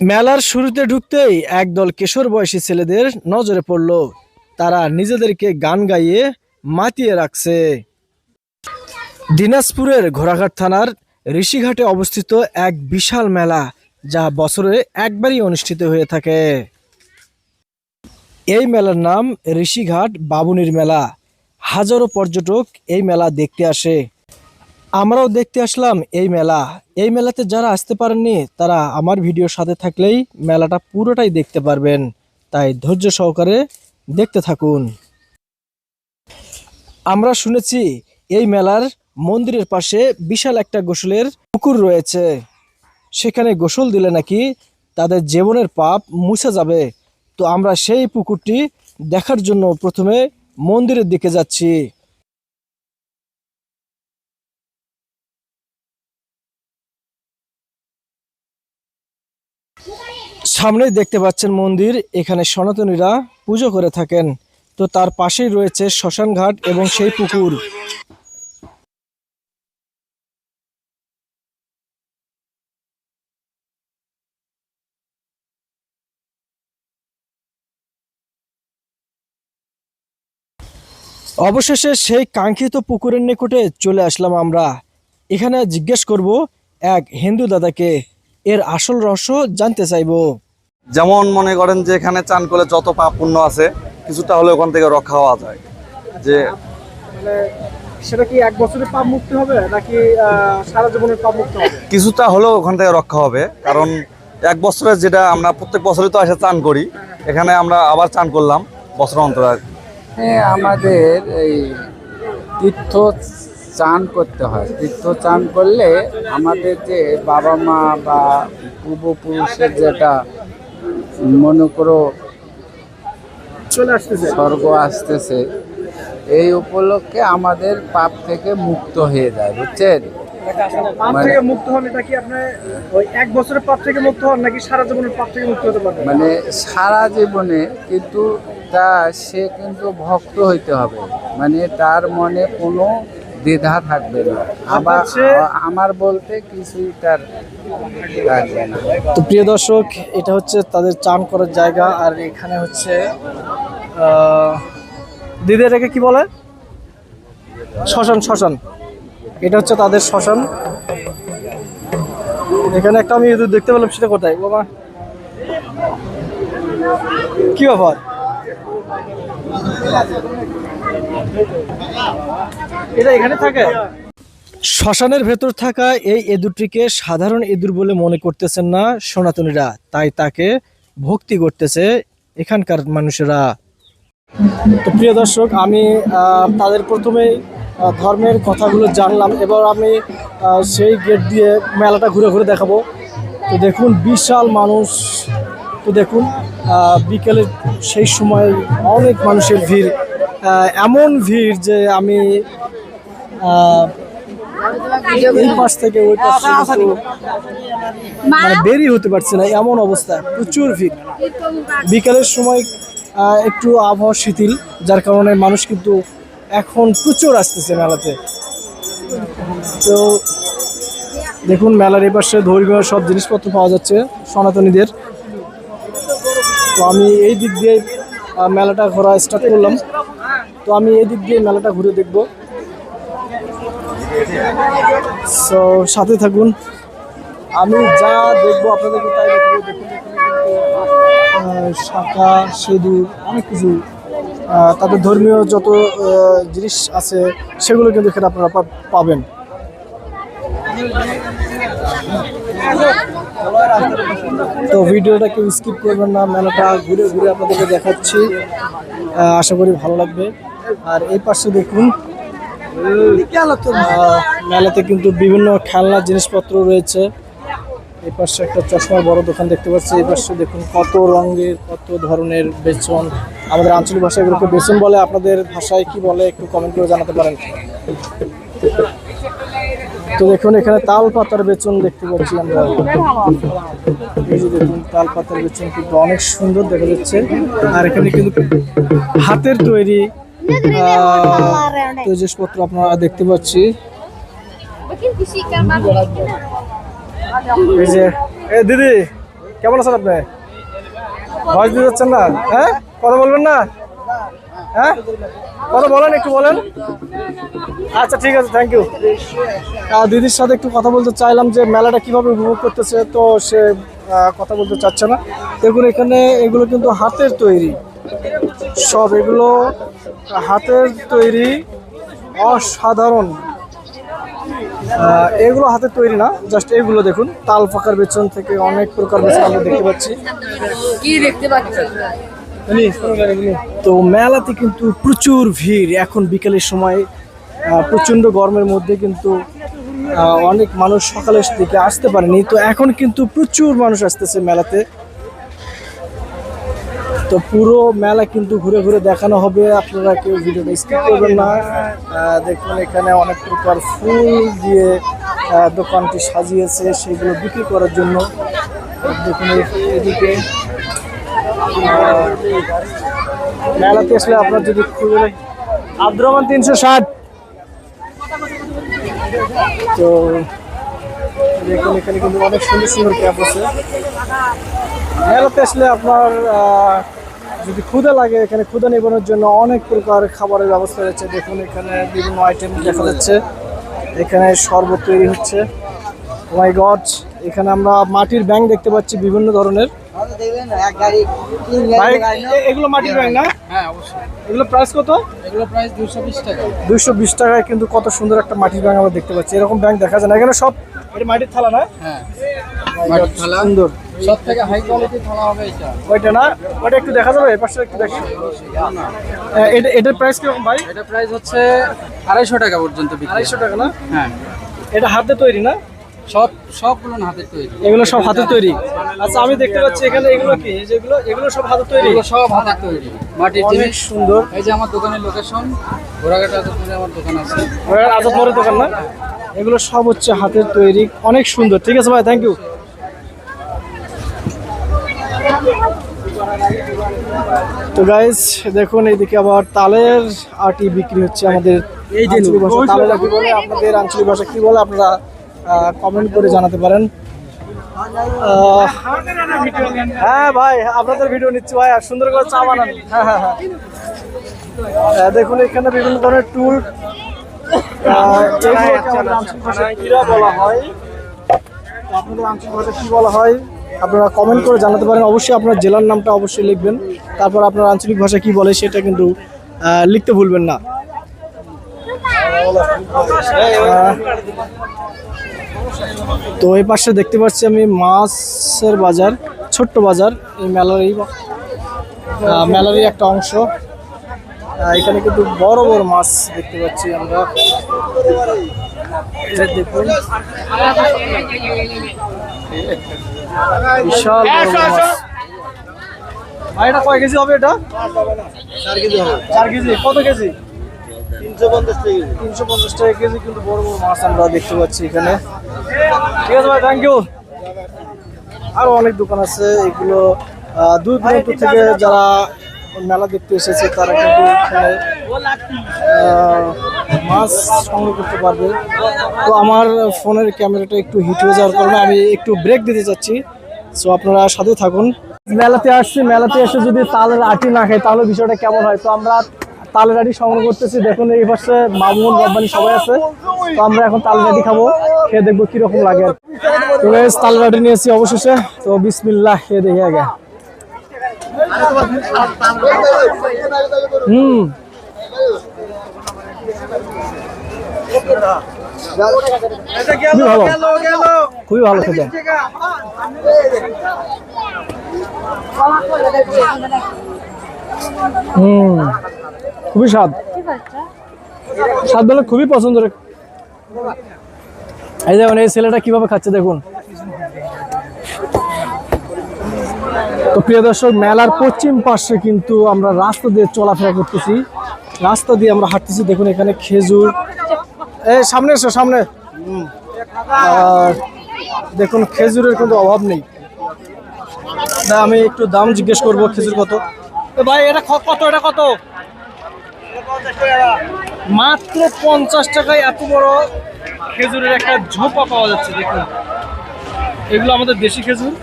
মেলার শুরুতে ঢুকতেই একদল কিশোর বয়সী ছেলেদের নজরে পড়ল। তারা নিজেদেরকে গান গাইয়ে মাতিয়ে রাখছে। দিনাজপুরের ঘোড়াঘাট থানার ঋষিঘাটে অবস্থিত এক বিশাল মেলা, যা বছরে একবারই অনুষ্ঠিত হয়ে থাকে। এই মেলার নাম ঋষিঘাট বাবুনির মেলা। হাজারো পর্যটক এই মেলা দেখতে আসে। আমরাও দেখতে আসলাম এই মেলা। এই মেলাতে যারা আসতে পারেননি তারা আমার ভিডিওর সাথে থাকলেই মেলাটা পুরোটাই দেখতে পারবেন, তাই ধৈর্য সহকারে দেখতে থাকুন। আমরা শুনেছি এই মেলার মন্দিরের পাশে বিশাল একটা গোসলের পুকুর রয়েছে। সেখানে গোসল দিলে নাকি তাদের জীবনের পাপ মুছে যাবে। তো আমরা সেই পুকুরটি দেখার জন্য প্রথমে মন্দিরের দিকে যাচ্ছি। সামনেই দেখতে পাচ্ছেন মন্দির, এখানে সনাতনীরা পুজো করে থাকেন। তো তার পাশেই রয়েছে শ্মশান ঘাট এবং সেই পুকুর। অবশেষে সেই কাঙ্ক্ষিত পুকুরের নিকটে চলে আসলাম আমরা। এখানে জিজ্ঞেস করব এক হিন্দু দাদাকে, এর আসল রহস্য জানতে চাইবো। যেমন মনে করেন যে এখানে চান করলে যত পাপ পুণ্য আছে কিছুটা হলে ওখান থেকে রক্ষা হওয়া যায়। যে মানে সেটা কি এক বছরের পাপ মুক্তি হবে নাকি সারা জীবনের পাপ মুক্তি হবে? কিছুটা হলেও ওখান থেকে রক্ষা হবে, কারণ এক বছরের যেটা আমরা প্রত্যেক বছরই তো এসে চান করি, এখানে আমরা আবার চান করলাম বছর অন্তর। হ্যাঁ, আমাদের এই তীর্থ চান করতে হয়। তীর্থ চান করলে আমাদের যে বাবা মা বা পূর্বপুরুষের যেটা মনে করো চলে আসতেছে, স্বর্গ আসতেছে, এই উপলক্ষে আমাদের পাপ থেকে মুক্ত হয়ে যায়, বুঝছেন? পাপ থেকে মুক্ত হন, এটা কি আপনি ওই এক বছরের পাপ থেকে মুক্ত হন নাকি সারা জীবনের পাপ থেকে মুক্ত হতে পারবেন? মানে সারা জীবনে, কিন্তু সে কিন্তু ভক্ত হইতে হবে, মানে তার মনে কোনো দ্বিধা থাকবে না। আবার আমার বলতে কিছুই তার থাকবে না। তো প্রিয় দর্শক, এটা হচ্ছে তাদের চান করার জায়গা। আর এখানে হচ্ছে দিদি এটাকে কি বলে? শ্মশান। শ্মশান, এটা হচ্ছে তাদের শ্মশান। এখানে একটা আমি ইঁদুর দেখতে পেলাম, সেটা কোথায় বাবা? কি ব্যাপার? এটা এখানে থাকে? শ্মশানের ভেতর থাকা এই ইঁদুরটিকে সাধারণ ইঁদুর বলে মনে করতেছেন না সনাতনীরা, তাই তাকে ভক্তি করতেছে এখানকার মানুষেরা। তো প্রিয় দর্শক, আমি তাদের প্রথমে ধর্মের কথাগুলো জানলাম। এবার আমি সেই গেট দিয়ে মেলাটা ঘুরে ঘুরে দেখাবো। তো দেখুন বিশাল মানুষ। তো দেখুন বিকেলে সেই সময় অনেক মানুষের ভিড়, এমন ভিড় যে আমি এই পাশ থেকে ওই পাশ মানে বেরিয়ে হতে পারছি না, এমন অবস্থা। প্রচুর ভিড়। বিকালের সময় একটু আবহাওয়া শিথিল, যার কারণে মানুষ কিন্তু এখন প্রচুর আসতেছে মেলাতে। তো দেখুন মেলার এই পাশে ধর্মীয় সব জিনিসপত্র পাওয়া যাচ্ছে সনাতনীদের। তো আমি এই দিক দিয়ে মেলাটা ঘোরা স্টার্ট করলাম। তো আমি এই দিক দিয়ে মেলাটা ঘুরে দেখব। সো সাথে থাকুন, আমি যা দেখবো আপনাদেরকে তাই দেখবো। দেখুন শাঁখা, সিঁদুর, অনেক কিছু তাদের ধর্মীয় যত জিনিস আছে সেগুলো কিন্তু এখানে আপনারা পাবেন। তো ভিডিওটা কেউ স্কিপ করবেন না, মেলাটা ঘুরে ঘুরে আপনাদেরকে দেখাচ্ছি, আশা করি ভালো লাগবে। আর এই পাশে দেখুন মেলাতে কিন্তু বিভিন্ন খেলনার জিনিসপত্র রয়েছে। এই পাশে একটা চশমার বড় দোকান দেখতে পাচ্ছি। এই পাশে দেখুন কত রঙের কত ধরনের বেসন, আমাদের আঞ্চলিক ভাষায় এগুলোকে বেসন বলে, আপনাদের ভাষায় কি বলে একটু কমেন্ট করে জানাতে পারেন। তো দেখুন এখানে তাল পাতার বেচন দেখতে পাচ্ছি আমরা। এই যে দেখুন তাল পাতার বেচন কিন্তু অনেক সুন্দর দেখা যাচ্ছে। আর এখানে কিন্তু হাতের তৈরি জিনিসপত্র আপনারা দেখতে পাচ্ছি। এই যে দিদি কেমন আছেন আপনি? ভয়েস দিতে যাচ্ছেন না? হ্যাঁ, কথা বলবেন না? হ্যাঁ, কথা বলেন, একটু বলেন। আচ্ছা ঠিক আছে, থ্যাংক ইউ। দিদির সাথে একটু কথা বলতে চাইলাম যে মেলাটা কিভাবে উপভোগ করতেছে, তো সে কথা বলতে চাচ্ছে না। দেখুন এখানে এগুলো কিন্তু হাতের তৈরি, সব এগুলো হাতের তৈরি, অসাধারণ। এগুলো হাতের তৈরি না, জাস্ট এগুলো দেখুন তাল পাকার বেচন থেকে অনেক প্রকার বেচন আমরা দেখতে পাচ্ছি। কি দেখতে পাচ্ছেন? তো মেলাতে কিন্তু প্রচুর ভিড়। এখন বিকেলের সময় প্রচন্ড গরমের মধ্যে কিন্তু অনেক মানুষ সকালের দিকে আসতে পারেনি, তো এখন কিন্তু প্রচুর মানুষ আসতেছে মেলাতে। তো পুরো মেলা কিন্তু ঘুরে ঘুরে দেখানো হবে, আপনারা কেউ ভিডিওটা স্কিপ করবেন না। দেখুন এখানে অনেক প্রকার ফুল দিয়ে দোকানটি সাজিয়েছে, সেগুলো বিক্রি করার জন্য। দেখুন এদিকে মেলাতে আসলে আপনার যদি খুঁজে আব্দুর রহমান 360। তো দেখুন এখানে কিন্তু অনেক সুন্দর সুন্দর ক্যাপ আছে। মেলাতে আসলে আপনার যদি ক্ষুধা লাগে, এখানে ক্ষুধা নিবানোর জন্য অনেক প্রকার খাবারের ব্যবস্থা রয়েছে। দেখুন এখানে বিভিন্ন আইটেম দেখা যাচ্ছে, এখানে শরবত তৈরি হচ্ছে। মাই গড, এখানে আমরা মাটির ব্যাঙ দেখতে পাচ্ছি বিভিন্ন ধরনের। এগুলো মাটির ব্যাঙ না? হ্যাঁ অবশ্যই। এগুলো প্রাইস কত? এগুলো প্রাইস 220 টাকা। 220 টাকায় কিন্তু কত সুন্দর একটা মাটির ব্যাঙ আমরা দেখতে পাচ্ছি। এরকম ব্যাঙ দেখা যায় না এখানে। সব এটা মাটির থালা না? হ্যাঁ মাটির থালা, সুন্দর। সব থেকে হাই কোয়ালিটির থালা হবে এটা। ওইটা না, ওইটা একটু দেখা যাবে? এই পাশে একটু দেখি। এটার প্রাইস কিরকম ভাই? এটা প্রাইস হচ্ছে 250 টাকা পর্যন্ত বিক্রি। 250 টাকা না? হ্যাঁ, এটা হাতে তৈরি না? সবগুলো হাতের তৈরি। এগুলো সব হাতের তৈরি। আচ্ছা আমি দেখতে পাচ্ছি এখানে এগুলো কি, এই যেগুলো এগুলো সব হাতের তৈরি? এগুলো সব হাতের তৈরি, মাটির অনেক জিনিস। সুন্দর। এই যে আমার দোকানের লোকেশন, ঘোড়াঘাট আজাদপুরে আমার দোকান আছে। আজাদ মোড়ের দোকান না? এগুলো সব হচ্ছে হাতের তৈরি, অনেক সুন্দর। ঠিক আছে ভাই, থ্যাংক ইউ। তো গাইস দেখুন এইদিকে আবার তালের আটি বিক্রি হচ্ছে। আমাদের এই যে তালের আটি বলে, আপনাদের আঞ্চলিক ভাষা কি বলে আপনারা কমেন্ট করে জানাতে পারেন। হ্যাঁ ভাই, আপনাদের ভিডিও নিচ্ছি ভাই, আর সুন্দর করে চা বানান। হ্যাঁ হ্যাঁ হ্যাঁ, দেখুন এখানে বিভিন্ন ধরনের টুল, আঞ্চলিক ভাষায় কিরা বলা হয়, আপনাদের আঞ্চলিক ভাষা কি বলা হয় আপনারা কমেন্ট করে জানাতে পারেন। অবশ্যই আপনার জেলার নামটা অবশ্যই লিখবেন, তারপর আপনার আঞ্চলিক ভাষা কি বলে সেটা কিন্তু লিখতে ভুলবেন না। তো এই পাশে দেখতে পাচ্ছি আমি মাছের বাজার, ছোট্ট বাজার। এই মেলারই একটা অংশ। এখানে কিন্তু বড় বড় মাছ দেখতে পাচ্ছি আমরা। দেখুন বিশাল বড় মাছ। ভাই এটা কয় কেজি হবে? এটা 4 কেজি হবে। 4 কেজি কত কেজি? 350 টাকা কেজি। কিন্তু বড় বড় মাছ আমরা দেখতে পাচ্ছি এখানে। ঠিক আছে ভাই, থ্যাংক ইউ। আরো অনেক দোকান আছে, এগুলো দূর দূরান্ত থেকে যারা মেলা দেখতে এসেছে তারা কিন্তু এখানে মাছ সংগ্রহ করতে পারবে। তো আমার ফোনের ক্যামেরাটা একটু হিট হয়ে যাওয়ার কারণে আমি একটু ব্রেক দিতে চাচ্ছি, সো আপনারা সাথে থাকুন। মেলাতে আসছি, মেলাতে এসে যদি তালের আটি না খাই তাহলে বিষয়টা কেমন হয়। তো আমরা তালের আটি সংগ্রহ করতেছি। দেখুন এই পাশে মামুন রব্বানি সবাই আছে। তো আমরা এখন তালের আটি খাবো, খেয়ে দেখবো কিরকম লাগে। তো তালের আটি নিয়েছি অবশেষে। তো বিসমিল্লাহ, খেয়ে দেখি আগে। খুবই ভালো খেতে। খুবই স্বাদ, স্বাদ বলে খুবই পছন্দের। এই দেখুন এই ছেলেটা কিভাবে খাচ্ছে দেখুন। তো প্রিয় দর্শক, মেলার পশ্চিম পাশে কিন্তু আমরা রাস্তা দিয়ে চলাফেরা করতেছি, রাস্তা দিয়ে আমরা হাঁটতেছি। দেখুন এখানে খেজুর, এই সামনে এসো সামনে। আর দেখুন খেজুরের কিন্তু অভাব নেই। না, আমি একটু দাম জিজ্ঞেস করবো খেজুর কত। এ ভাই এটা কত, এটা কত? মাত্র 50 টাকায় এত বড় খেজুরের একটা ঝোপা পাওয়া যাচ্ছে। দেখুন এগুলো আমাদের দেশি খেজুর,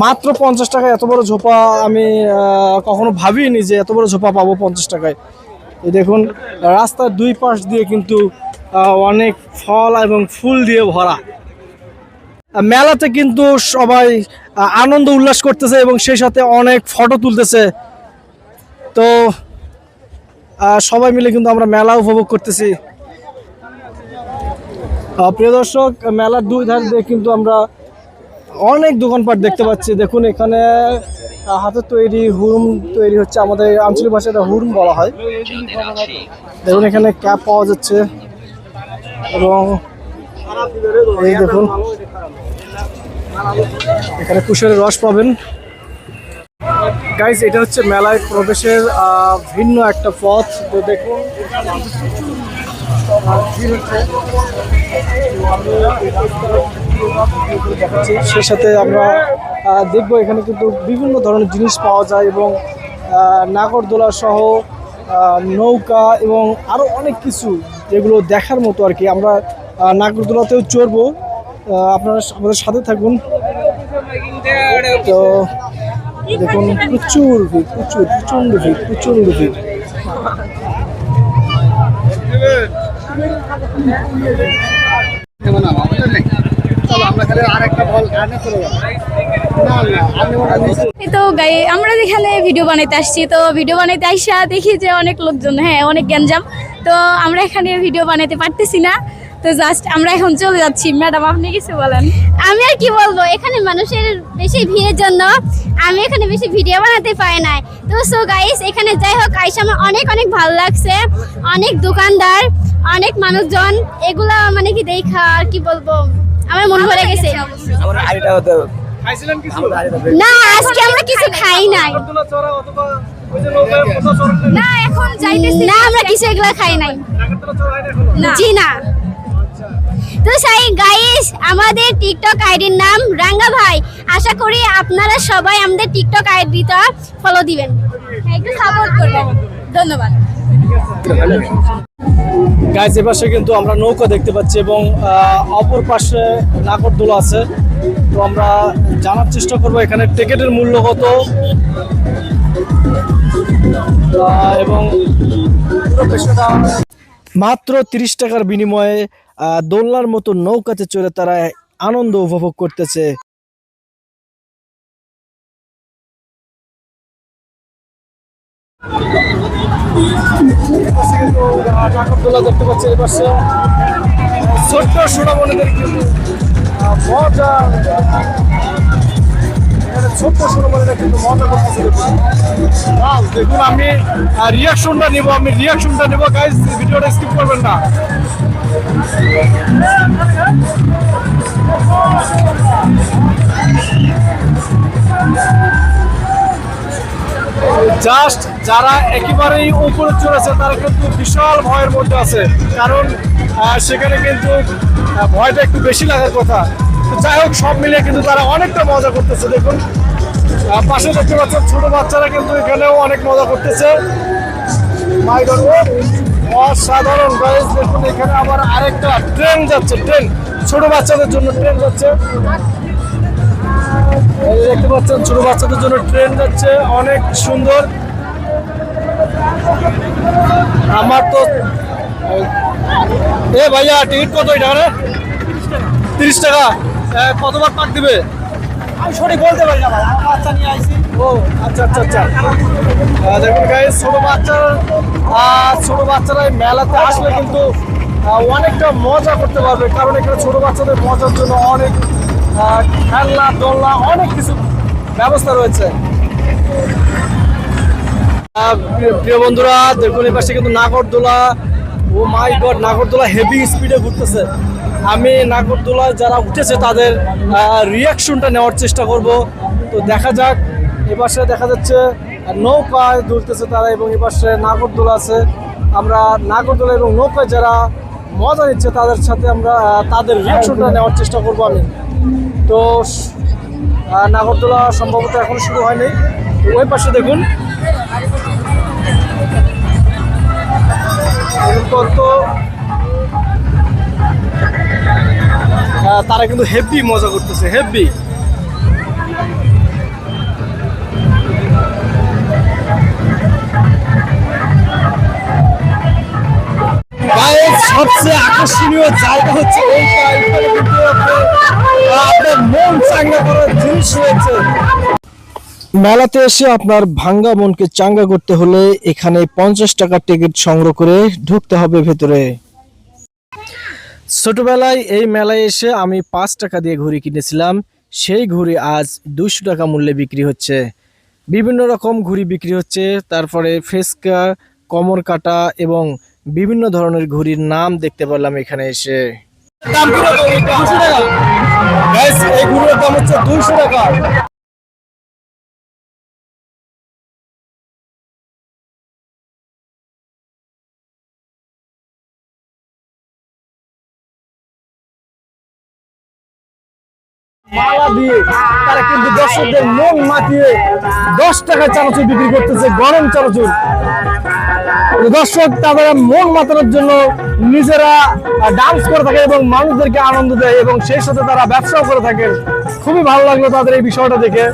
মাত্র 50 টাকায় এত বড় ঝোপা। আমি কখনো ভাবিনি যে এত বড় ঝোপা পাবো 50 টাকায়। এই দেখুন রাস্তার দুই পাশ দিয়ে কিন্তু অনেক ফল এবং ফুল দিয়ে ভরা। মেলাতে কিন্তু সবাই আনন্দ উল্লাস করতেছে এবং সেই সাথে অনেক ফটো তুলতেছে। তো সবাই মিলে কিন্তু আমরা মেলা উপভোগ করতেছি। প্রিয় দর্শক, মেলার দুই ধার দিয়ে কিন্তু আমরা অনেক দোকানপাট দেখতে পাচ্ছি। দেখুন এখানে হাতের তৈরি হুরুম তৈরি হচ্ছে, আমাদের আঞ্চলিক ভাষায় এটা হুরুম বলা হয়। দেখুন এখানে ক্যাপ পাওয়া যাচ্ছে এবং এই দেখুন এখানে কুশের রস পাবেন। গাইস, এটা হচ্ছে মেলায় প্রবেশের ভিন্ন একটা পথ। তো দেখুন সেই সাথে আমরা দেখবো এখানে কিন্তু বিভিন্ন ধরনের জিনিস পাওয়া যায় এবং নাগরদোলা সহ নৌকা এবং আরো অনেক কিছু যেগুলো দেখার মতো আর কি। আমরা নাগরদোলাতেও চড়বো, আপনারা আমাদের সাথে থাকুন। তো দেখুন প্রচুর ভিড়, প্রচন্ড ভিড়, প্রচন্ড ভিড়। তো আমরা যেখানে ভিডিও বানাইতে আসছি, তো ভিডিও বানাইতে আসা দেখি যে অনেক লোকজন, হ্যাঁ অনেক গ্যাঞ্জাম। তো আমরা এখানে ভিডিও বানাইতে পারতেছি না, তো জাস্ট আমরা এখন চলে যাচ্ছি। ম্যাডাম আপনি কিছু বলেন। আমি আর কি বলবো, এখানে মানুষের বেশি ভিড়ের জন্য আমি এখানে বেশি ভিডিও বানাতে পারি নাই। তো সো গাইস, এখানে যাই হোক আইসা আমার অনেক অনেক ভালো লাগছে। অনেক দোকানদার, অনেক মানুষজন, এগুলা মানে কি দেখা আর কি বলবো, আমার মন ভরে গেছে। না, আজকে আমরা কিছু খাই নাই। না এখন যাইতেছি না, আমরা কিছু এগুলা খাই নাই। জি না। তো সেই গাইস, আমাদের টিকটক আইডির নাম রাঙ্গা ভাই। আশা করি আপনারা সবাই আমাদের টিকটক আইডিটা ফলো দিবেন, একটু সাপোর্ট করবেন। ধন্যবাদ। গাইস, এ পাশে কিন্তু আমরা নৌকা দেখতে পাচ্ছি এবং অপর পাশে নাগরদোলা আছে। তো আমরা জানার চেষ্টা করবো এখানে টিকিটের মূল্য কত এবং মাত্র 30 টাকার বিনিময়ে দোলনার মতো নৌকাতে চড়ে তারা আনন্দ উপভোগ করতেছে। নাগরদোলা দেখতে পাচ্ছি, এই পাশে ছোট্ট সোনামণিদের কিন্তু মজা, ছোট্ট সোনামণিরা কিন্তু মজা করতেছে। দেখুন আমি রিয়াকশনটা নিব, গাইস ভিডিওটা স্কিপ করবেন না। জাস্ট যারা একেবারেই উপরে চড়েছে তারা কিন্তু বিশাল ভয়ের মধ্যে আছে, কারণ সেখানে কিন্তু ভয়টা একটু বেশি লাগার কথা। তো যাই হোক, সব মিলিয়ে কিন্তু তারা অনেকটা মজা করতেছে। দেখুন পাশে দেখতে পাচ্ছেন ছোট বাচ্চারা কিন্তু এখানেও অনেক মজা করতেছে। মাই গড, অসাধারণ গাইস। দেখুন এখানে আবার আরেকটা ট্রেন যাচ্ছে, ট্রেন ছোট বাচ্চাদের জন্য ট্রেন যাচ্ছে। দেখতে পাচ্ছেন ছোট বাচ্চাদের জন্য ট্রেন যাচ্ছে, অনেক সুন্দর। আমার তো ভাইয়া টিকিট কত এটা? 30 টাকা। কতবার পাক দিবে? আমি সঠিক বলতে পারি না ভাই, আমার বাচ্চা নিয়ে আইছি। ও আচ্ছা আচ্ছা আচ্ছা। দেখুন গাইস, ছোট বাচ্চারা মেলাতে আসলে কিন্তু অনেকটা মজা করতে পারবে, কারণ এখানে ছোট বাচ্চাদের মজার জন্য অনেক খেলনা দোলনা অনেক কিছু ব্যবস্থা রয়েছে। প্রিয় বন্ধুরা, দেখুন এই পাশে কিন্তু নাগরদোলা। ও মাই গড, নাগরদোলা হেভি স্পিডে ঘুরতেছে। আমি নাগরদোলায় যারা উঠেছে তাদের রিয়াকশনটা নেওয়ার চেষ্টা করব। তো দেখা যাক। এপাশে দেখা যাচ্ছে নৌকায় দুলতেছে তারা এবং এপাশে নাগরদোলা আছে। আমরা নাগরদোলা এবং নৌকায় যারা মজা নিচ্ছে তাদের সাথে আমরা তাদের রিয়াকশনটা নেওয়ার চেষ্টা করব আমি। তো নাগরদোলা সম্ভবত এখন শুরু হয়নি। ওই পাশে দেখুন কত তারা কিন্তু হেভি মজা করতেছে, হেভি। সবচেয়ে আকর্ষণীয় জায়গা হচ্ছে এইটা, এখানে কিন্তু আপনার মন চাঙ্গা করার জিনিস রয়েছে। মেলাতে এসে আপনার ভাঙ্গা মনকে চাঙ্গা করতে হলে এখানে 50 টাকার টিকিট সংগ্রহ করে ঢুকতে হবে ভেতরে। ছোটবেলায় এই মেলায় এসে আমি 5 টাকা দিয়ে ঘুড়ি কিনেছিলাম, সেই ঘুড়ি আজ 200 টাকা মূল্যে বিক্রি হচ্ছে। বিভিন্ন রকম ঘুড়ি বিক্রি হচ্ছে, তারপরে ফেসকা, কমর কাটা এবং বিভিন্ন ধরনের ঘুড়ির নাম দেখতে পেলাম এখানে এসে। দাম কিরকম? 200 টাকা। গাইস, এই ঘুড়ির দাম হচ্ছে 200 টাকা। মালা দিয়ে তারা কিন্তু দর্শকদের মন মাতিয়ে 10 টাকা চানাচুর বিক্রি করতেছে, গরম চানাচুর। দর্শক তাদের মন মাতানোর জন্য নিজেরা ডান্স করে থাকে এবং মানুষদেরকে আনন্দ দেয় এবং সেই সাথে তারা ব্যবসাও করে থাকে। খুবই ভালো লাগলো তাদের এই বিষয়টা দেখে।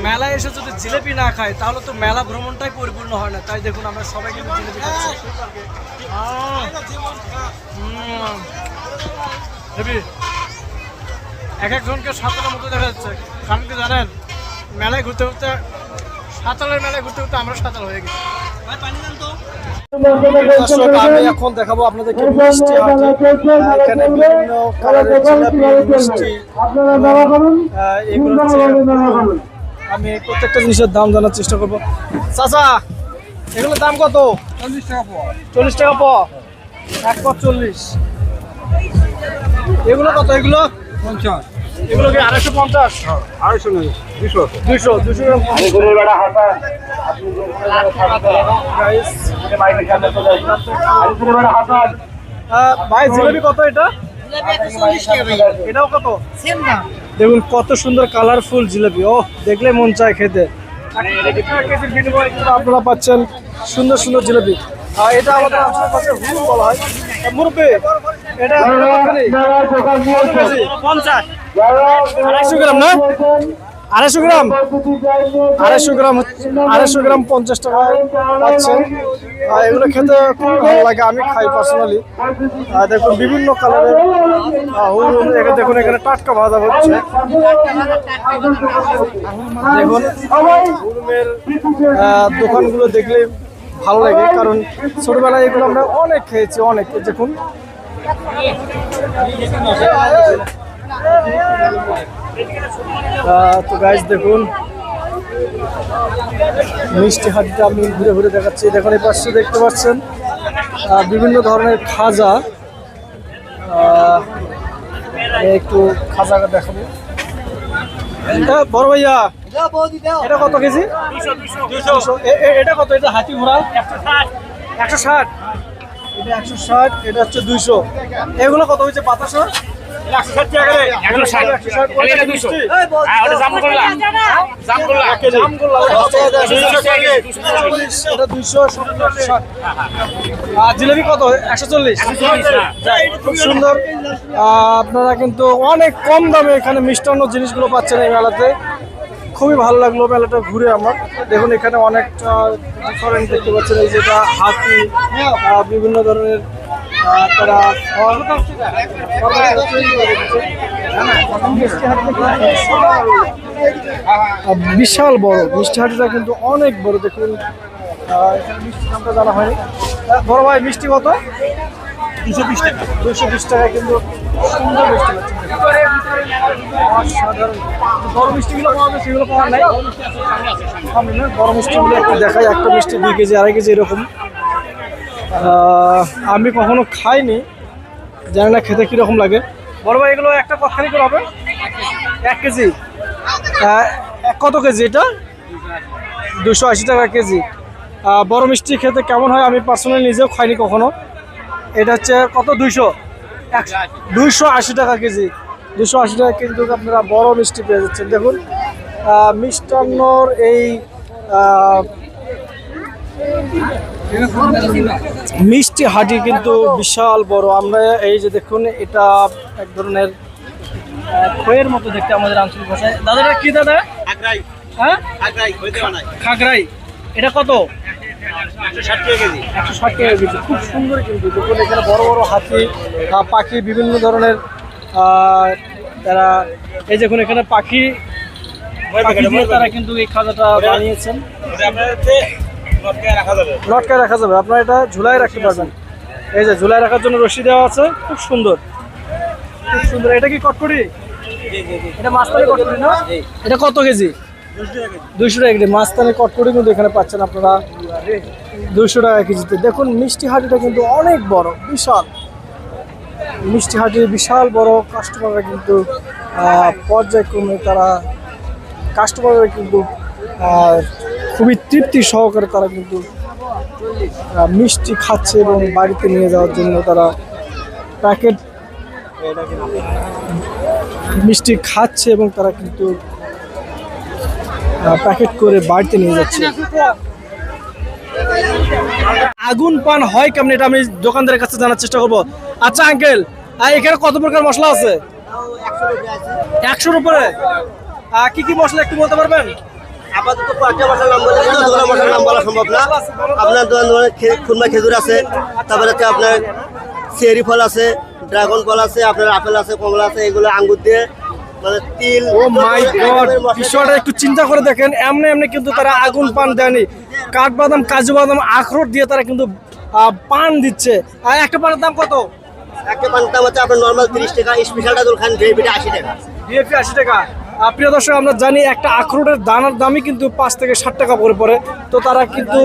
মেলায় এসে যদি জিলেপি না খায় তাহলে তো মেলা ভ্রমণটাই পরিপূর্ণ হয় না। তাই দেখুন আমরা সবাই কিন্তু জিলেপি খাচ্ছি। এক একজনকে সাঁতারের মতো দেখা যাচ্ছে, কারণ কি জানেন, মেলায় ঘুরতে ঘুরতে সাঁতারের মেলায় ঘুরতে ঘুরতে আমরা সাঁতার হয়ে গেছি। আমি এখন দেখাবো আপনাদেরকে মিষ্টি হাঁটি। এখানে বিভিন্ন কালারের জিলাপি, মিষ্টি, এগুলো হচ্ছে। আমি প্রত্যেকটা জিনিসের দাম জানার চেষ্টা করবো। চাচা, এগুলোর দাম কত? 40 টাকা পাওয়া। 40 টাকা পাওয়া, 1 পা 40। এগুলো কত? এগুলো 50। এগুলো কি 250? 250 নয়, 200 ভাই। জিলাপি কত এটা? এটাও কত? দেখুন কত সুন্দর কালারফুল জিলাপি, ও দেখলে মন চায় খেতে। আপনারা পাচ্ছেন সুন্দর সুন্দর জিলাপি। এটা আমাদের অঞ্চলের হুড়ুম বলা হয়। মুরব্বী, এটা 50, 250 গ্রাম না? 250 গ্রাম, 250 গ্রাম 50 টাকায় পাচ্ছেন। এগুলো খেতে খুব ভালো লাগে, আমি খাই পার্সোনালি। দেখুন বিভিন্ন কালারের হুড়ুম, দেখুন এখানে টাটকা ভাজা হচ্ছে। দেখুন হুড়ুমের দোকানগুলো দেখলে ভালো লাগে, কারণ ছোটবেলায় এগুলো আমরা অনেক খেয়েছি, অনেক। দেখুন তো গাইস, দেখুন মিষ্টি হাঁটিটা আমি ঘুরে ঘুরে দেখাচ্ছি। দেখুন এই পাশে দেখতে পাচ্ছেন বিভিন্ন ধরনের খাজা। একটু খাজা দেখাবো। বড় ভাইয়া, এটা কত কেজি? 200। এটা কত? এটা হাতি ঘোড়া 160। এটা 160, এটা হচ্ছে 200। এগুলো কত হয়েছে? 500। 160 টাকা। 160। এটা 200। ওটা জামগোল্লা। এটা 260। আর জিলাপি কত? 140। খুব সুন্দর। আপনারা কিন্তু অনেক কম দামে এখানে মিষ্টান্ন জিনিসগুলো পাচ্ছেন এই মেলাতে। খুবই ভালো লাগলো মেলাটা ঘুরে আমার। দেখুন এখানে অনেকটা ডিফারেন্ট দেখতে পাচ্ছেন, এই যেটা হাতি, বিভিন্ন ধরনের তারা বিশাল বড় মিষ্টি হাটিটা কিন্তু অনেক বড়। দেখুন এখানে মিষ্টি দামটা জানা হয়নি। বড় ভাই, মিষ্টি কত? 220 টাকা। 220 টাকা কিন্তু সুন্দর মিষ্টি পাচ্ছেন। অসাধারণ। বড় মিষ্টিগুলো পাওয়া যায়, সেগুলো পাওয়া নাই। বড় মিষ্টিগুলো একটু দেখাই। একটা মিষ্টি 2 কেজি, 2.5 কেজি এরকম। আমি কখনো খাইনি, জানি না খেতে কীরকম লাগে। বড় ভাই, এগুলো একটা কতখানি করে হবে? 1 কেজি। কত কেজি এটা? 280 টাকা কেজি। বড় মিষ্টি খেতে কেমন হয় আমি পার্সোনালি নিজেও খাইনি কখনো। এটা হচ্ছে কত 280 টাকা কেজি। 280 টাকা কিন্তু আপনারা বড় মিষ্টি পেয়ে যাচ্ছেন। দেখুন মিষ্টান্নর এই মিষ্টি হাঁটি কিন্তু বিশাল বড়। আমরা এই যে দেখুন এটা এক ধরনের খইয়ের মতো দেখতে আমাদের আঞ্চলিক ভাষায়। দাদাটা কি দাদা? হ্যাঁ খাগড়াই। এটা কত? 160 টাকা কেজি। খুব সুন্দর কিন্তু দেখুন এখানে বড় বড় হাতি পাখি বিভিন্ন ধরনের তারা এই দেখুন এখানে পাখি দিয়ে তারা কিন্তু এই খাজাটা বানিয়েছেন। লটকায় রাখা যাবে, আপনারা এটা ঝুলায় রাখতে পারবেন। এই যে ঝুলায় রাখার জন্য রশি দেওয়া আছে, খুব সুন্দর খুব সুন্দর। এটা কি কটকটি? এটা মাস্তানি কটকটি না? এটা কত কেজি? 200 টাকা কেজি। মাস্তানি কটকটি কিন্তু এখানে পাচ্ছেন আপনারা 200 টাকা কেজিতে। দেখুন মিষ্টি হাঁটিটা কিন্তু অনেক বড়, বিশাল মিষ্টি হাঁটি, বিশাল বড়। কাস্টমাররা কিন্তু পর্যায়ক্রমে তারা কাস্টমাররা কিন্তু খুবই তৃপ্তি সহকারে তারা কিন্তু মিষ্টি খাচ্ছে এবং বাড়িতে নিয়ে যাওয়ার জন্য তারা প্যাকেট মিষ্টি খাচ্ছে এবং তারা কিন্তু প্যাকেট করে বাড়িতে নিয়ে যাচ্ছে। আগুন পান হয় কেমন এটা আমি দোকানদারের কাছে জানার চেষ্টা করবো। আচ্ছা আঙ্কেল, এখানে কত প্রকার মশলা আছে? 100-র উপরে। কি কি মশলা একটু বলতে পারবেন? আপাতত কয়েকটা মশলার নাম বলে মশলার নাম বলা সম্ভব না। আপনার খুরমা খেজুর আছে, তারপরে হচ্ছে আপনার চেরি ফল আছে, ড্রাগন ফল আছে, আপনার আপেল আছে, কমলা আছে, এগুলো আঙ্গুর দিয়ে মানে তিল। ও মাই গড, বিষয়টা একটু চিন্তা করে দেখেন। এমনি এমনি কিন্তু তারা আগুন পান দেয়নি, কাঠবাদাম, কাজু বাদাম, আখরোট দিয়ে তারা কিন্তু পান দিচ্ছে। আর একটা পানের দাম কত? একটা পানের দাম হচ্ছে আপনার নর্মাল 30 টাকা, স্পেশালটা দোল খান ভিআইপিটা 80 টাকা। ভিআইপি 80 টাকা। প্রিয় দর্শক, আমরা জানি একটা আখরোটের দানার দামই কিন্তু 5 থেকে 60 টাকা করে পড়ে। তো তারা কিন্তু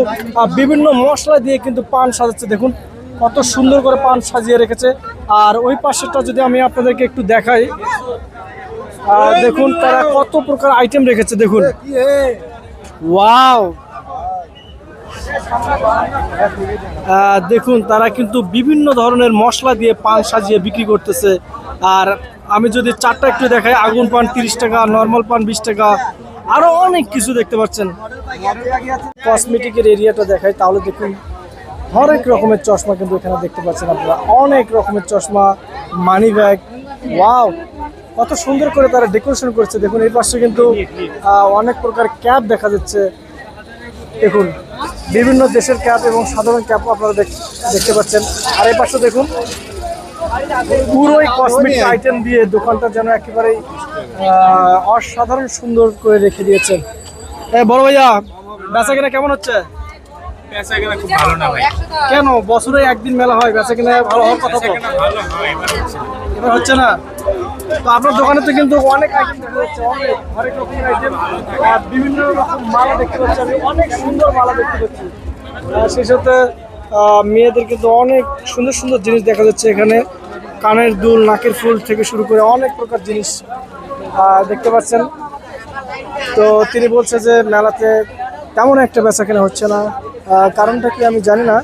বিভিন্ন মশলা দিয়ে কিন্তু পান সাজাচ্ছে। দেখুন কত সুন্দর করে পান সাজিয়ে রেখেছে। আর ওই পাশেরটা যদি আমি আপনাদেরকে একটু দেখাই, দেখুন তারা কত প্রকার আইটেম রেখেছে। দেখুন ওয়াও, দেখুন তারা কিন্তু বিভিন্ন ধরনের মশলা দিয়ে পান সাজিয়ে বিক্রি করতেছে। আর আমি যদি চারটা একটু দেখাই, আগুন পান 30 টাকা, নর্মাল পান 20 টাকা, আরো অনেক কিছু দেখতে পাচ্ছেন। কসমেটিকের এরিয়াটা দেখাই তাহলে দেখুন হরেক রকমের চশমা কিন্তু এখানে দেখতে পাচ্ছেন আপনারা। অনেক রকমের চশমা, মানি ব্যাগ। ওয়াও, কত সুন্দর করে তারা ডেকোরেশন করছে। দেখুন এই পাশে কিন্তু অনেক প্রকার ক্যাপ দেখা যাচ্ছে। দেখুন বিভিন্ন দেশের ক্যাপ এবং সাধারণ ক্যাপ আপনারা দেখতে পাচ্ছেন। আর এই পাশে দেখুন পুরোই কসমেটিক আইটেম দিয়ে দোকানটা যেন একেবারেই অসাধারণ সুন্দর করে রেখে দিয়েছেন। বড় ভাইয়া, বেচা কেনা কেমন হচ্ছে? বেচা কেনা খুব ভালো না ভাই। কেন? বছরে একদিন মেলা হয়, বেচা কেনা ভালো হওয়ার কথা তো। এবার হচ্ছে না। তো আপনার দোকানে তো কিন্তু অনেক আইটেম দেখা যাচ্ছে, অনেক রকমের আইটেম, বিভিন্ন রকম মালা দেখতে পাচ্ছি আমি, অনেক সুন্দর মালা দেখতে পাচ্ছি। সেই সাথে মেয়েদের কিন্তু অনেক সুন্দর সুন্দর জিনিস দেখা যাচ্ছে এখানে। কানের দুল, নাকের ফুল থেকে শুরু করে অনেক প্রকার জিনিস দেখতে পাচ্ছেন। তো তিনি বলছে যে মেলাতে তেমন একটা বেচা কেনা হচ্ছে না, কারণটা কি আমি জানি না।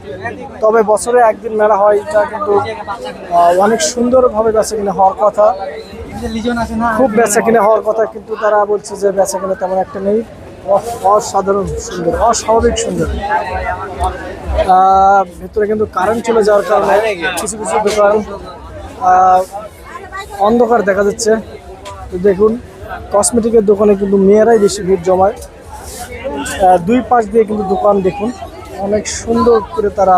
তবে বছরে একদিন মেলা হয়, এটা কিন্তু অনেক সুন্দরভাবে বেচা কিনা হওয়ার কথা, খুব বেচা কিনা হওয়ার কথা। কিন্তু তারা বলছে যে বেচা কিনা তেমন একটা নেই। অসাধারণ সুন্দর, অস্বাভাবিক সুন্দর। ভেতরে কিন্তু কারেন্ট চলে যাওয়ার কারণে কিছু কিছু দোকান অন্ধকার দেখা যাচ্ছে। তো দেখুন কসমেটিকের দোকানে কিন্তু মেয়েরাই বেশি ভিড় জমায়। দুই পাশ দিয়ে কিন্তু দোকান দেখুন অনেক সুন্দর করে তারা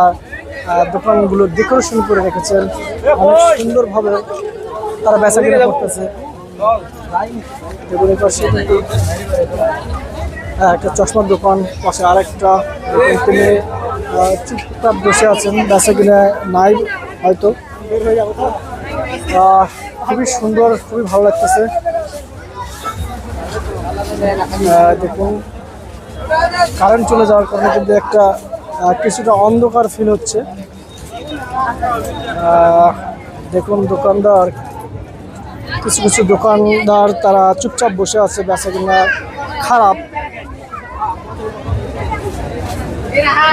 দোকানগুলো ডেকোরেশন করে রেখেছেন। অনেক সুন্দরভাবে তারা বেচাকেনা করতেছে। দেখুন এই পাশে কিন্তু একটা চশমার দোকান, পাশে আরেকটা তিনি চুপচাপ বসে আছেন, বেচাকেনা নাই হয়তো। খুবই সুন্দর, খুবই ভালো লাগতেছে। দেখুন কারেন্ট চলে যাওয়ার কারণে কিন্তু একটা কিছুটা অন্ধকার ফিল হচ্ছে। দেখুন দোকানদার, কিছু কিছু দোকানদার তারা চুপচাপ বসে আছে, বেচাকেনা খারাপ।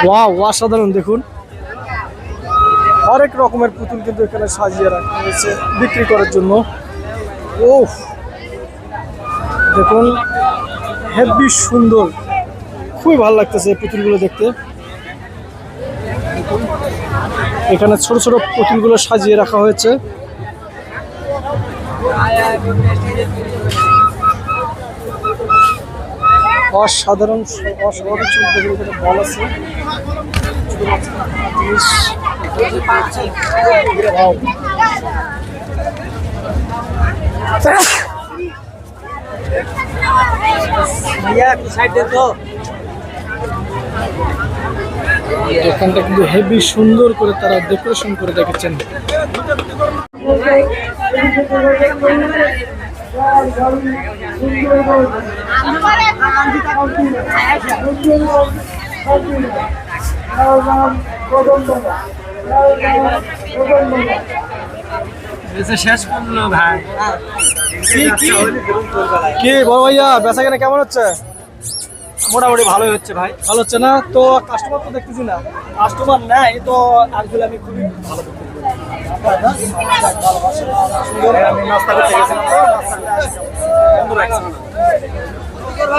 ওয়াও, অসাধারণ। দেখুন হরেক রকমের পুতুল কিন্তু এখানে সাজিয়ে রাখা হয়েছে বিক্রি করার জন্য। ওহ, দেখুন হেভি সুন্দর, খুবই ভালো লাগতেছে এই পুতুলগুলো দেখতে। এখানে ছোট ছোট পুতুলগুলো সাজিয়ে রাখা হয়েছে। অসাধারণ অসাধারণ বল আছে। এখানটা কিন্তু হেভি সুন্দর করে তারা ডেকোরেশন করে রেখেছেন। শেষ করলো ভাই। কি বড় ভাইয়া, বেচা কেনা কেমন হচ্ছে? মোটামুটি ভালোই হচ্ছে ভাই। ভালো হচ্ছে না তো? কাস্টমার তো দেখতেছি না। কাস্টমার নাই তো আসলে আমি খুবই ভালো আমি নাস্তা করতে গেছিলাম তো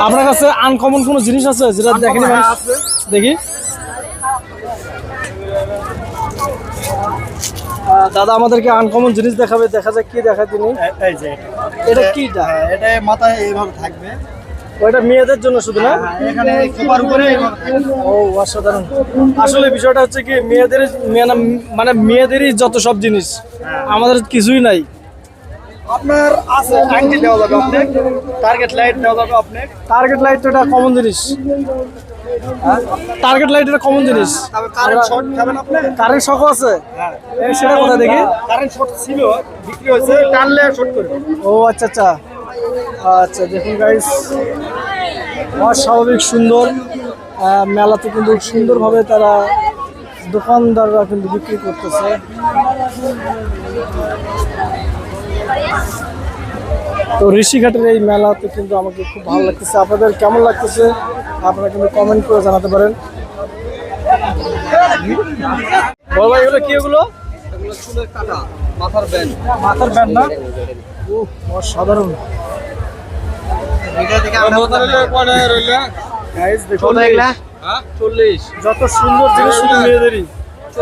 আপনার কাছে আনকমন কোনো জিনিস আছে যেটা দেখেনি মানুষ? দেখি দাদা আমাদেরকে আনকমন জিনিস দেখাবে, দেখা যায় কি দেখা তিনি। এই যে এটা কিটা? এটা মাথায় এইভাবে থাকবে, ওইটা মেয়েদের জন্য শুধু না? এখানে খোপার উপরে ও অসাধারণ। আসলে বিষয়টা হচ্ছে কি মেয়েদের মানে মেয়েদেরই যত সব জিনিস, আমাদের কিছুই নাই। আপনার আছে আংটি দেওয়া যাবে আপনাকে, টার্গেট লাইট দেওয়া যাবে আপনাকে। টার্গেট লাইট তো এটা কমন জিনিস। টার্গেট লাইট এটা কমন জিনিস। তবে কারেন্ট শর্ট খাবেন আপনি? কারেন্ট শকও আছে? সেটা কোথায় দেখি? কারেন্ট শর্ট ছিল, বিক্রি হয়েছে, টানলে শর্ট করবে। ও আচ্ছা আচ্ছা আচ্ছা। দেখুন গাইস, অস্বাভাবিক সুন্দর। মেলাতে কিন্তু সুন্দরভাবে তারা দোকানদাররা কিন্তু বিক্রি করতেছে। তো ঋষিঘাটের এই মেলাতে কিন্তু আমাকে খুব ভালো লাগতেছে। আপনাদের কেমন লাগতেছে আপনারা কিন্তু কমেন্ট করে জানাতে পারেন। বল ভাই, এগুলো কি? এগুলো চুলের কাটা, মাথার ব্যান্ড। মাথার ব্যান্ড না? ও অসাধারণ। গাইস দেখুন যত সুন্দর জিনিস শুধু মেয়েদেরই।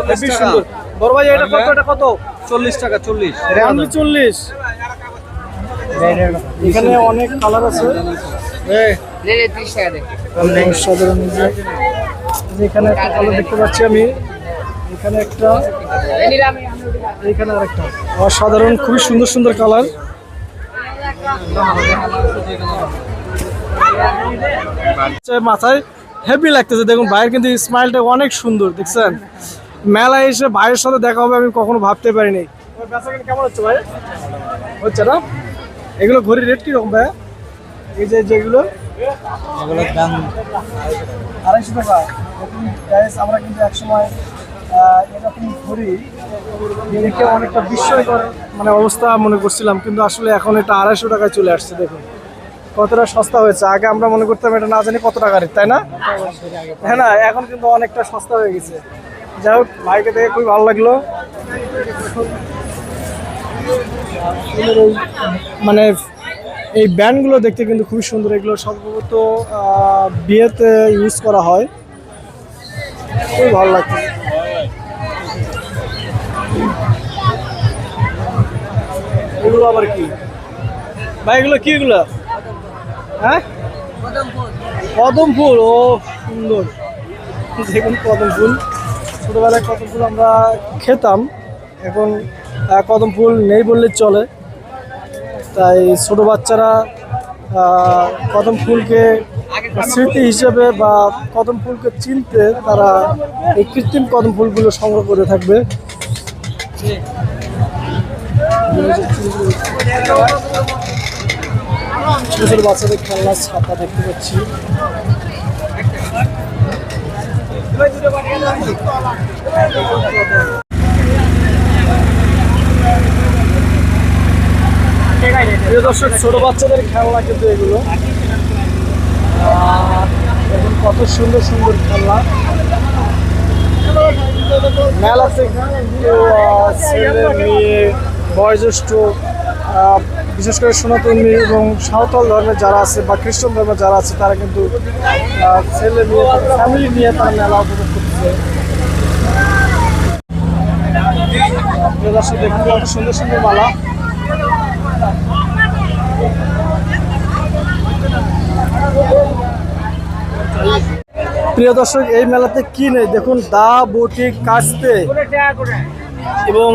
হেভি সুন্দর। বড় ভাই এটা কত? এটা কত? 40 টাকা। 40 অনলি 40। এখানে অনেক কালার আছে। অসাধারণ। এখানে একটা কালার দেখতে পাচ্ছি আমি, এখানে একটা, এখানে আরেকটা। অসাধারণ, খুবই সুন্দর সুন্দর কালার। মাথায় হেভি লাগতেছে। দেখুন ভাইয়ের কিন্তু স্মাইলটা অনেক সুন্দর, দেখছেন? মেলায় এসে ভাইয়ের সাথে দেখা হবে আমি কখনো ভাবতে পারিনি। কেমন হচ্ছে ভাই? হচ্ছে না? এগুলো ঘড়ির রেট কিরকম ভাই? এই যে যেগুলো, এগুলোর দাম 250 টাকা। আমরা কিন্তু একসময় এরকম ঘড়ি দেখে অনেকটা বিস্ময়কর মানে অবস্থা মনে করছিলাম, কিন্তু আসলে এখন এটা 250 টাকায় চলে আসছে। দেখুন কতটা সস্তা হয়েছে। আগে আমরা মনে করতাম এটা না জানি কত টাকার, তাই না? হ্যাঁ না, এখন কিন্তু অনেকটা সস্তা হয়ে গেছে। যাই হোক, ভাইকে দেখে খুবই ভালো লাগলো। মানে এই ব্যান্ডগুলো দেখতে কিন্তু খুবই সুন্দর। এগুলো সম্ভবত বিয়েতে ইউজ করা হয়। খুবই ভালো লাগছে। এগুলো আবার কি ভাই? এগুলো কি? এগুলো হ্যাঁ কদম ফুল। ও সুন্দর, দেখুন কদম ফুল। ছোটবেলায় কদম ফুল আমরা খেতাম, এখন কদম ফুল নেই বললে চলে। তাই ছোট বাচ্চারা কদম ফুলকে স্মৃতি হিসেবে বা কদম ফুলকে চিনতে তারা এই কৃত্রিম কদম ফুলগুলো সংগ্রহ করে থাকবে। ছোট ছোট বাচ্চাদের খেলনার ছাতা দেখতে পাচ্ছি। প্রিয় দর্শক, ছোট বাচ্চাদের খেলনা কিন্তু এগুলো। দেখুন কত সুন্দর সুন্দর খেলনা। মেলাতে কিন্তু ছেলে মেয়ে বয়োজ্যেষ্ট বিশেষ করে সনাতনী এবং সাঁওতাল ধর্মের যারা আছে বা খ্রিস্টান ধর্মের যারা আছে তারা কিন্তু ছেলে মেয়ে ফ্যামিলি নিয়ে তারা মেলা উপভোগ করতেছে। দর্শক দেখতে অনেক সুন্দর সুন্দর মেলা। প্রিয় দর্শক, এই মেলাতে কি নেই দেখুন, দা বটি কাস্তে এবং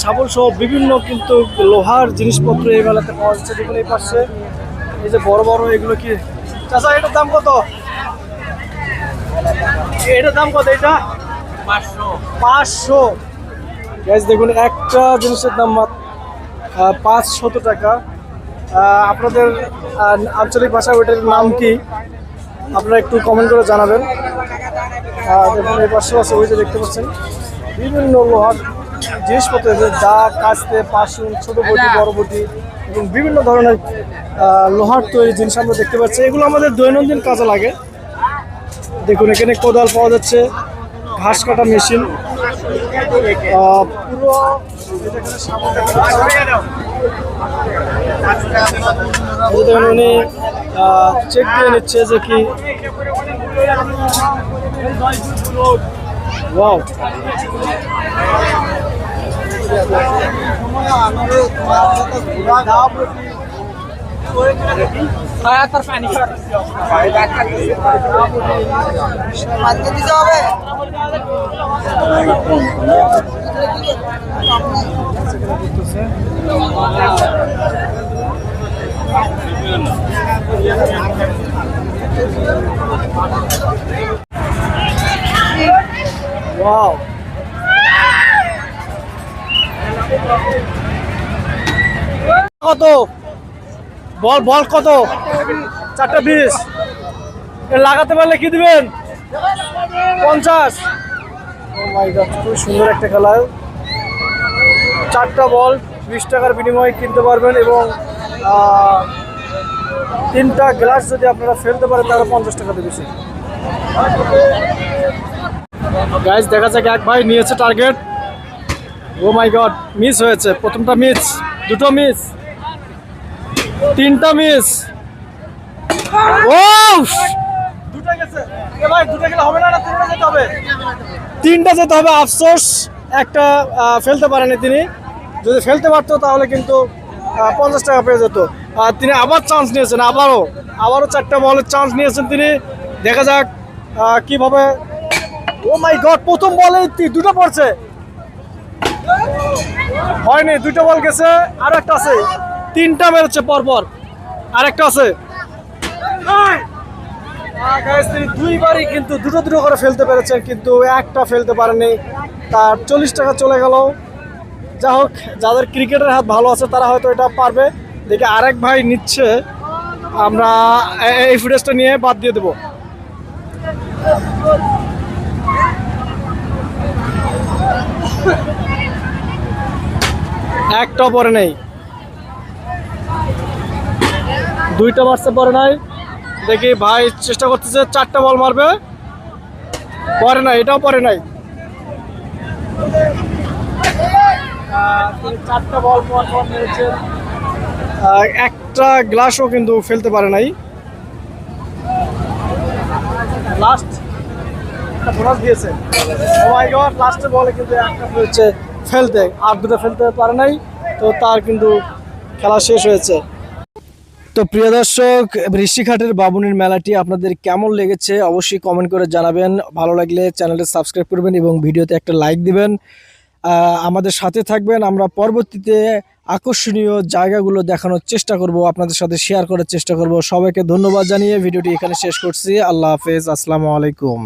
শাবল সহ বিভিন্ন কিন্তু লোহার জিনিসপত্র এই মেলাতে পাওয়া যাচ্ছে। দেখুন এই পাশে এই যে বড় বড় এগুলো কি চাচা, এটার দাম কত? এটার দাম কত? এটা 500। গ্যাস দেখুন একটা জিনিসের দাম 500 টাকা। আপনাদের আঞ্চলিক ভাষায় ওইটার নাম কি আপনারা একটু কমেন্ট করে জানাবেন। দেখুন এই পাশে আছে, ওই যে দেখতে পাচ্ছেন বিভিন্ন লোহার জিনিসপত্র, দা কাস্তে পাশুন ছোট বটি বড় বটি এবং বিভিন্ন ধরনের লোহার তৈরি জিনিস আমরা দেখতে পাচ্ছি। এগুলো আমাদের দৈনন্দিন কাজে লাগে। দেখুন এখানে কোদাল পাওয়া যাচ্ছে, ঘাস কাটা মেশিন, পুরো উনি চেক দিয়ে নিচ্ছে যে কি ওয়াও। Wow. কত বল বল কত? 4টা 20। লাগাতে পারলে কি দিবেন? 50। ও মাই গড, খুব সুন্দর একটা খেলা। 4টা বল 20 টাকার বিনিময়ে কিনতে পারবেন এবং 3টা গ্লাস যদি আপনারা ফেলতে পারেন তাহলে 50 টাকা দেবে। গাইস দেখা যাক, এক ভাই নিয়েছে টার্গেট। ও মাই গড, মিস হয়েছে। প্রথমটা মিস, দুটো মিস, 3টা মিস। ও দুটো গেছে ভাই, দুটো গেলে হবে না, 3টা যেতে হবে। 3টা যেতে হবে। আফসোস একটা ফেলতে পারেনি তিনি। যদি ফেলতে পারতো তাহলে কিন্তু 50 টাকা পেয়ে যেত। তিনি আবার চান্স নিয়েছেন, আবারও 4টা বলের চান্স নিয়েছেন তিনি। দেখা যাক কিভাবে। ও মাই গড, প্রথম বলে দুটো পড়ছে, হয়নি। 2টা বল গেছে, আর একটা আছে। 3টা মেরেছে পরপর, আর একটা আছে। তিনি 2বারই কিন্তু দুটো করে ফেলতে পেরেছেন, কিন্তু একটা ফেলতে পারেনি। তার 40 টাকা চলে গেল। যা হোক, যাদের ক্রিকেটের হাত ভালো আছে তারা হয়তো এটা পারবে। দেখে আরেক ভাই নিচ্ছে, আমরা এই ফুটেজটা নিয়ে বাদ দিয়ে দেবো। একটা পরে নেই, 2টা মারতে পরে নাই। দেখি ভাই চেষ্টা করতেছে, 4টা বল মারবে, পরে নাই, এটাও পরে নাই। 4টা বল পর মেরেছে, একটা গ্লাসও কিন্তু ফেলতে পারে নাই। লাস্ট একটা বোনাস দিয়েছে। ও মাই গড, লাস্টের বলে কিন্তু একটা হচ্ছে ফেলতে, আর 2টা ফেলতে পারে নাই। তো তার কিন্তু খেলা শেষ হয়েছে। তো প্রিয় দর্শক, ঋষিঘাটের বাবুনির মেলাটি আপনাদের কেমন লেগেছে অবশ্যই কমেন্ট করে জানাবেন। ভালো লাগলে চ্যানেলটা সাবস্ক্রাইব করবেন এবং ভিডিওতে একটা লাইক দিবেন। আমাদের সাথে থাকবেন। আমরা পরবর্তীতে আকর্ষণীয় জায়গাগুলো দেখানোর চেষ্টা করব, আপনাদের সাথে শেয়ার করার চেষ্টা করব। সবাইকে ধন্যবাদ জানিয়ে ভিডিওটি এখানে শেষ করছি। আল্লাহ হাফেজ, আসসালামু আলাইকুম।